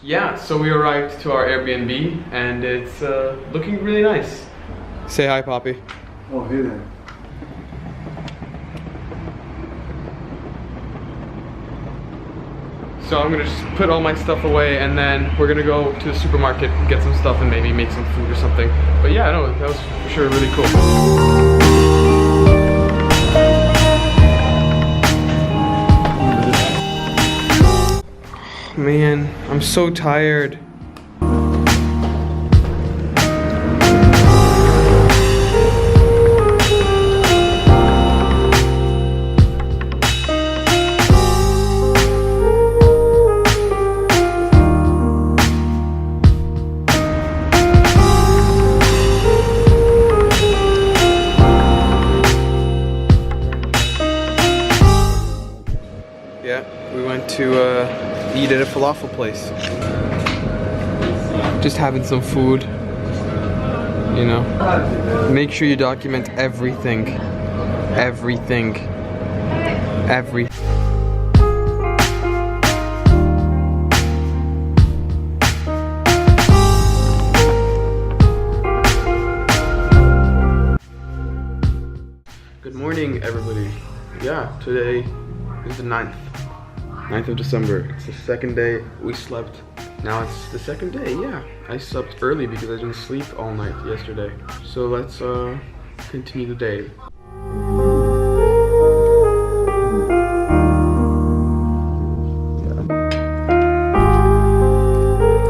Yeah, so we arrived to our Airbnb and it's looking really nice. Say hi, Poppy. Oh, hey there. So I'm gonna just put all my stuff away and then we're gonna go to the supermarket, get some stuff and maybe make some food or something. But yeah, no, that was for sure really cool. Man, I'm so tired. Yeah, we went to eat at a falafel place. Just having some food, you know. Make sure you document everything. Everything. Everything. Good morning, everybody. Yeah, today is the 9th of December. It's the second day we slept. Now it's the second day, yeah. I slept early because I didn't sleep all night yesterday. So let's continue the day.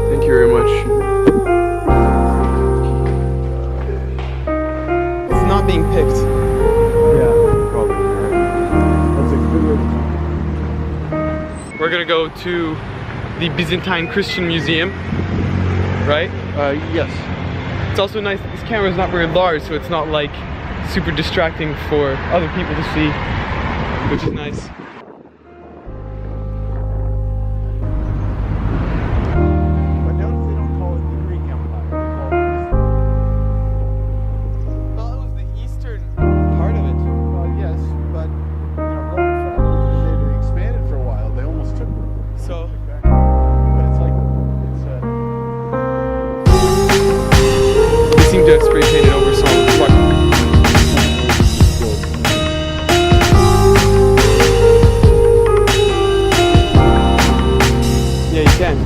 Thank you very much. It's not being picked. Yeah, probably. That's a good way to. We're gonna go to the Byzantine Christian Museum, right? Yes. It's also nice that this camera is not very large, so it's not like super distracting for other people to see, which is nice. But notice they don't call it the Greek Empire. Well, it was the eastern part of it. Yes, but Roman founders, they expanded for a while. They almost took them. So, But it's like they seem to have spray painted over some part. Yeah, you can.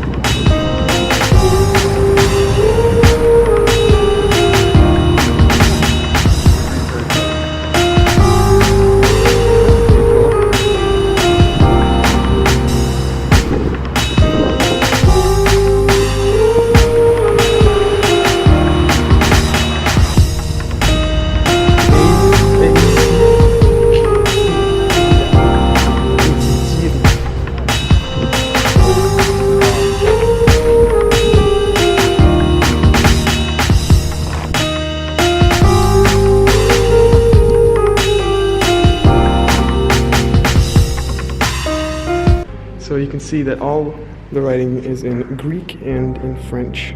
So you can see that all the writing is in Greek and in French,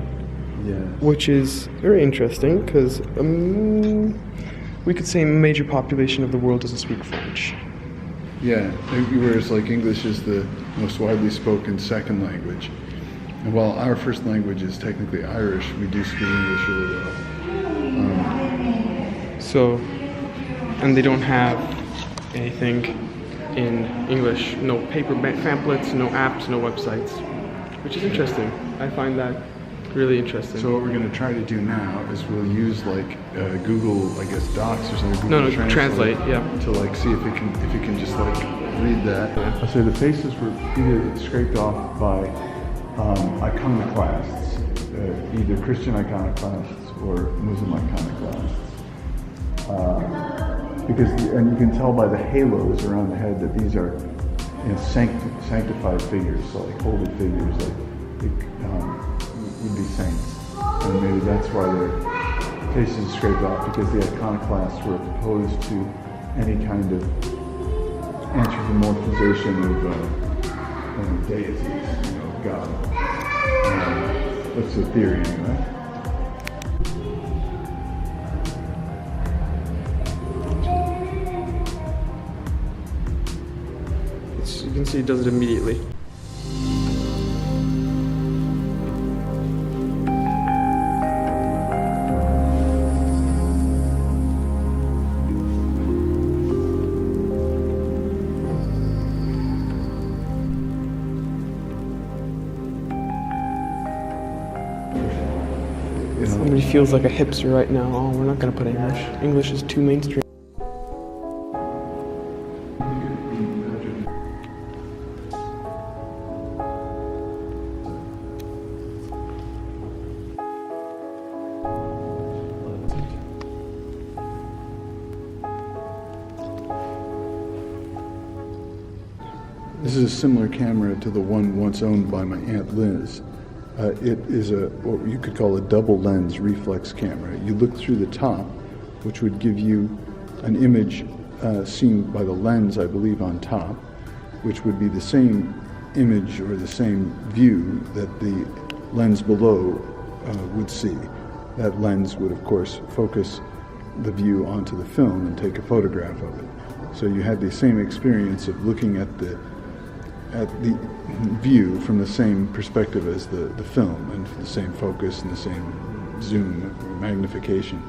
Yes. which is very interesting because we could say a major population of the world doesn't speak French. Yeah, whereas like English is the most widely spoken second language. And while our first language is technically Irish, we do speak English really well. So, and they don't have anything in English, no paper pamphlets, no apps, no websites, which is interesting. I find that really interesting. So what we're going to try to do now is we'll use like Google, I guess, Docs or something. No, Google translate, yeah. To like see if it can just like read that. I say the faces were either scraped off by iconoclasts, either Christian iconoclasts or Muslim iconoclasts. Because, and you can tell by the halos around the head that these are, you know, sanctified figures, so like holy figures, like would be saints, and maybe that's why their faces are scraped off, because the iconoclasts were opposed to any kind of anthropomorphization of deities, you know, God. That's the theory, anyway. You can see it does it immediately. Somebody feels like a hipster right now. Oh, we're not gonna put English. English is too mainstream. This is a similar camera to the one once owned by my Aunt Liz. It is what you could call a double lens reflex camera. You look through the top, which would give you an image seen by the lens, I believe, on top, which would be the same image or the same view that the lens below would see. That lens would, of course, focus the view onto the film and take a photograph of it. So you had the same experience of looking at the view from the same perspective as the film, and the same focus and the same zoom magnification.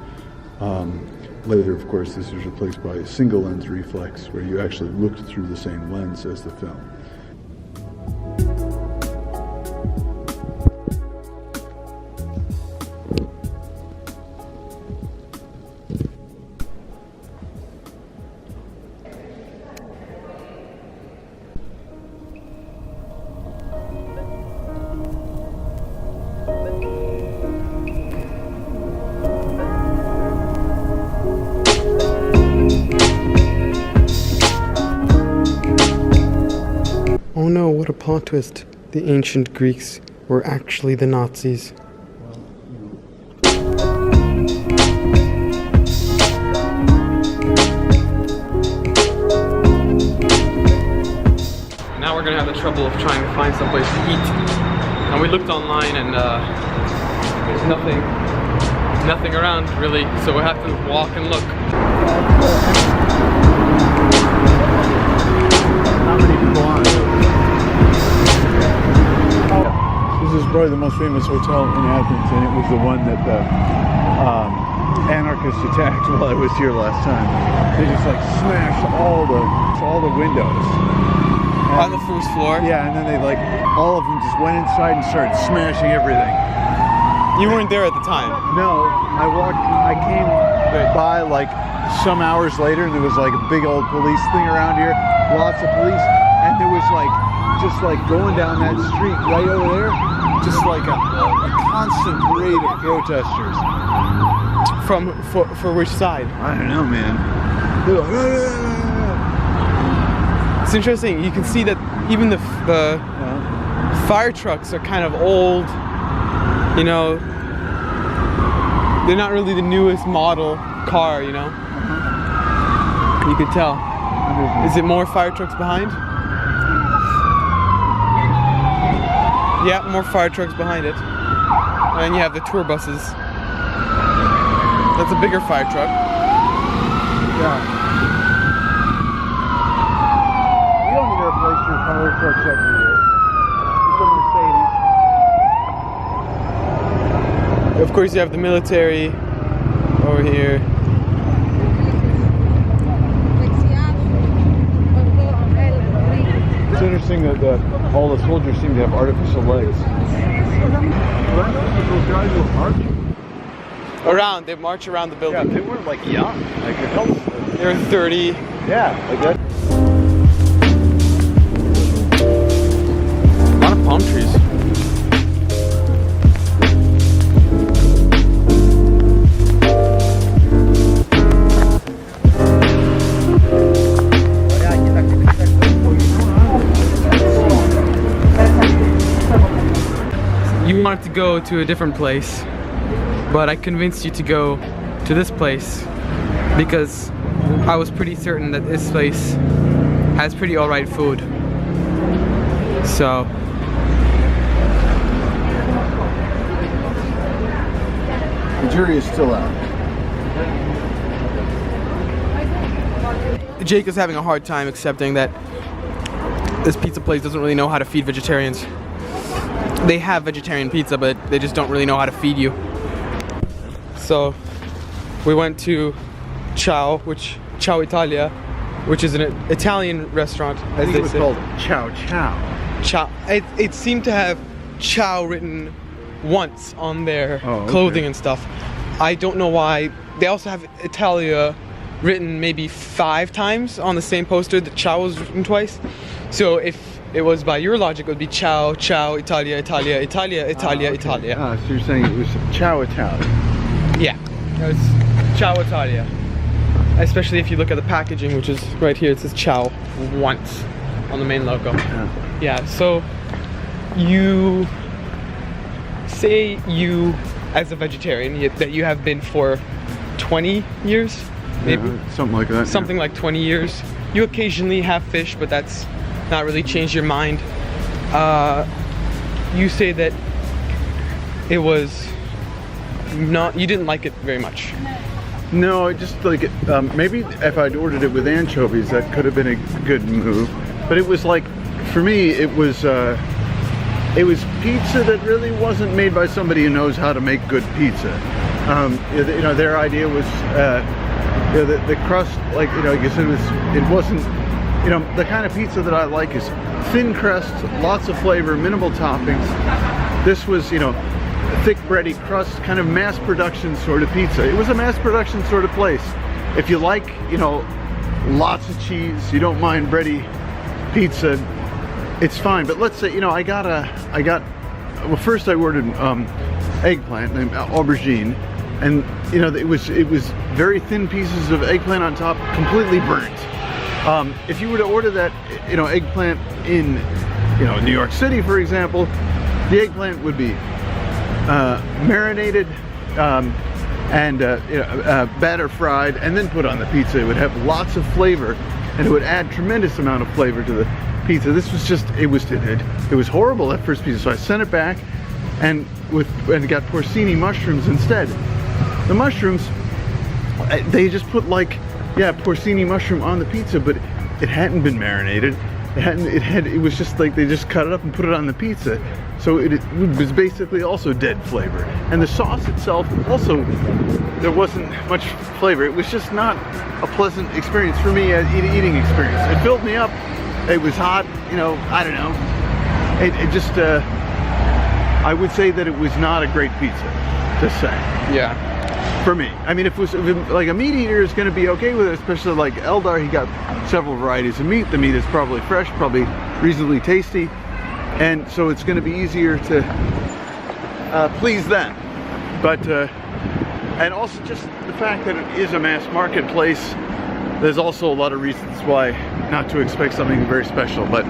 Later, of course, this was replaced by a single lens reflex, where you actually looked through the same lens as the film. Oh no, what a plot twist. The ancient Greeks were actually the Nazis. Now we're gonna have the trouble of trying to find someplace to eat. And we looked online and there's nothing around really, so we'll have to walk and look. How many people on it? This is probably the most famous hotel in Athens, and it was the one that the anarchists attacked while I was here last time. They just like smashed all the windows. On the first floor? Yeah, and then they all of them just went inside and started smashing everything. You weren't there at the time? No, I came by some hours later, and there was a big old police thing around here, lots of police, and there was just going down that street right over there, just a constant parade of protesters. For which side? I don't know, man. They're like, it's interesting. You can see that even the fire trucks are kind of old. You know, they're not really the newest model car. You know, you can tell. Is it more fire trucks behind? Yeah, more fire trucks behind it. And then you have the tour buses. That's a bigger fire truck. Yeah. You don't need to replace your fire trucks every year. It's a Mercedes. Of course, you have the military over here. It's interesting that all the soldiers seem to have artificial legs. Those guys were marching. They march around the building. Yeah, they weren't young. They were 30. Yeah, that. A lot of palm trees. You wanted to go to a different place, but I convinced you to go to this place because I was pretty certain that this place has pretty alright food. So The jury is still out. Jake is having a hard time accepting that this pizza place doesn't really know how to feed vegetarians. They have vegetarian pizza, but they just don't really know how to feed you. So we went to Ciao Italia, which is an Italian restaurant, as I think they it was say. called Chow Chow. Ciao. It seemed to have Ciao written once on their Oh, okay. clothing and stuff. I don't know why. They also have Italia written maybe 5 times on the same poster. The ciao was written twice. So if it was by your logic, it would be ciao, ciao, Italia, Italia, Italia, Italia, Okay. Italia. So you're saying it was ciao Italia. Yeah, it's ciao Italia. Especially if you look at the packaging, which is right here, it says ciao once on the main logo. Yeah, so you say you, as a vegetarian, that you have been for 20 years, maybe? Yeah, something like that. Something like 20 years. You occasionally have fish, but that's not really changed your mind. You say that it was not, you didn't like it very much. No, I just like it. Maybe if I'd ordered it with anchovies, that could have been a good move. But it was like, for me, it was pizza that really wasn't made by somebody who knows how to make good pizza. You know, their idea was, you know, the crust, like, you know, I guess it wasn't, you know, the kind of pizza that I like is thin crust, lots of flavor, minimal toppings. This was, you know, thick bready crust, kind of mass production sort of pizza. It was a mass production sort of place. If you like, you know, lots of cheese, you don't mind bready pizza, it's fine. But let's say, you know, well, first I ordered eggplant named aubergine, and you know, it was very thin pieces of eggplant on top, completely burnt. If you were to order that, you know, eggplant in, you know, New York City, for example, the eggplant would be marinated and batter fried and then put on the pizza. It would have lots of flavor and it would add tremendous amount of flavor to the pizza. This was just, it was horrible, that first pizza. So I sent it back and got porcini mushrooms instead. The mushrooms, they just put like, yeah, porcini mushroom on the pizza, but it hadn't been marinated. It was just like they just cut it up and put it on the pizza. So it was basically also dead flavor. And the sauce itself also, there wasn't much flavor. It was just not a pleasant experience for me, eating experience. It filled me up. It was hot, you know, I don't know. It just, I would say that it was not a great pizza, to say. Yeah. For me. I mean, if like a meat eater is going to be okay with it, especially like Eldar, he got several varieties of meat. The meat is probably fresh, probably reasonably tasty, and so it's going to be easier to please them. But and also just the fact that it is a mass marketplace, there's also a lot of reasons why not to expect something very special. But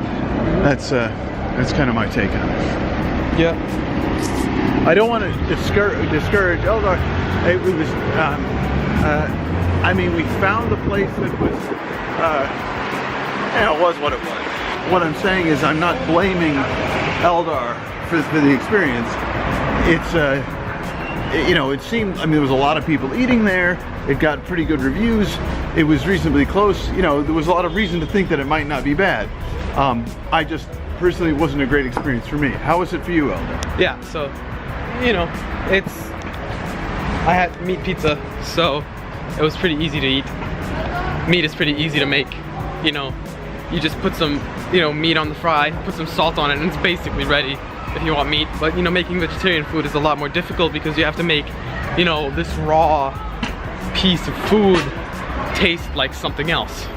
that's kind of my take on it. Yeah. I don't want to discourage Eldar. It was, I mean, we found a place that was, you know, it was what it was. What I'm saying is I'm not blaming Eldar for the experience. It's, you know, it seemed, I mean, there was a lot of people eating there. It got pretty good reviews. It was reasonably close. You know, there was a lot of reason to think that it might not be bad. I just, personally, it wasn't a great experience for me. How was it for you, Eldar? Yeah, so, you know, I had meat pizza, so it was pretty easy to eat. Meat is pretty easy to make. You know, you just put some, you know, meat on the fry, put some salt on it, and it's basically ready if you want meat. But, you know, making vegetarian food is a lot more difficult because you have to make, you know, this raw piece of food taste like something else.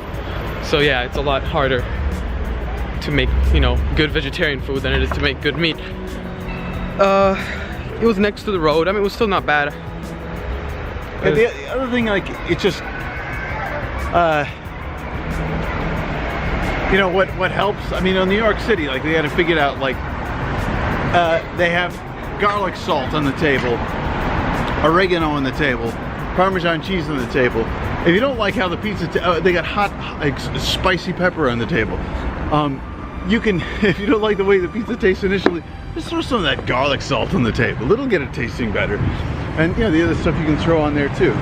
So yeah, it's a lot harder to make, you know, good vegetarian food than it is to make good meat. It was next to the road. I mean, it was still not bad. And the other thing, like, it just, you know, what helps, I mean, in New York City, like, they had to figure it out, like, they have garlic salt on the table, oregano on the table, Parmesan cheese on the table. If you don't like how the pizza, they got hot, like, spicy pepper on the table. You can, if you don't like the way the pizza tastes initially, just throw some of that garlic salt on the table. It'll get it tasting better. And, you know, the other stuff you can throw on there too.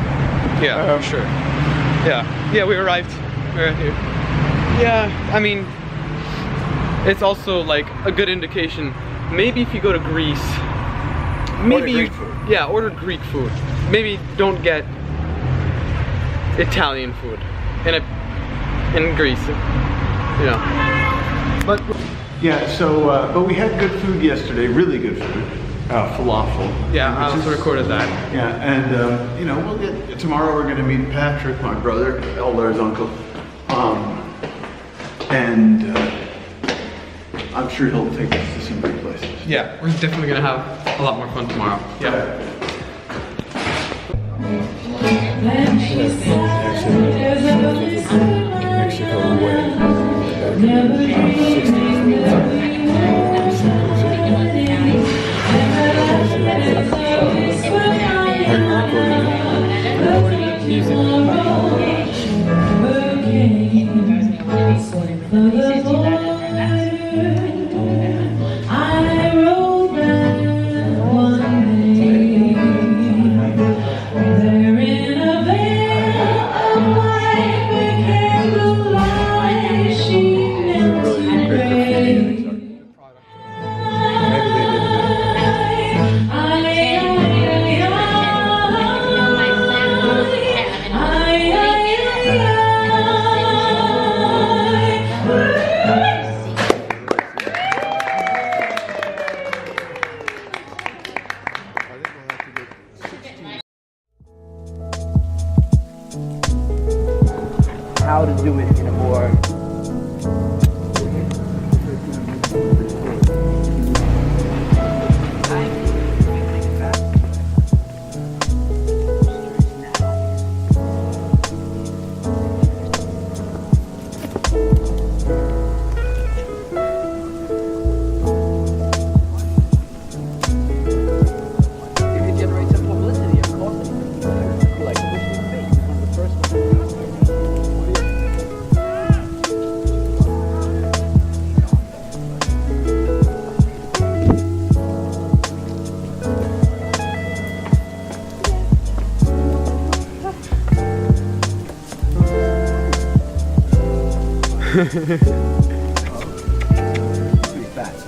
Yeah, sure. Yeah, we arrived. We're here. Yeah, I mean, it's also like a good indication. Maybe if you go to Greece, maybe Greek food. Yeah, order Greek food. Maybe don't get Italian food in Greece. You know. But yeah, so but we had good food yesterday, really good food. falafel. Yeah, I also recorded that. Yeah, and you know, we'll get tomorrow. We're going to meet Patrick, my brother, Eldar's uncle, and I'm sure he'll take us to some great places. Yeah, we're definitely gonna have a lot more fun tomorrow. Yeah. Mexico way. How to do it in a more pretty fast.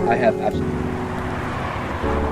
I have absolutely.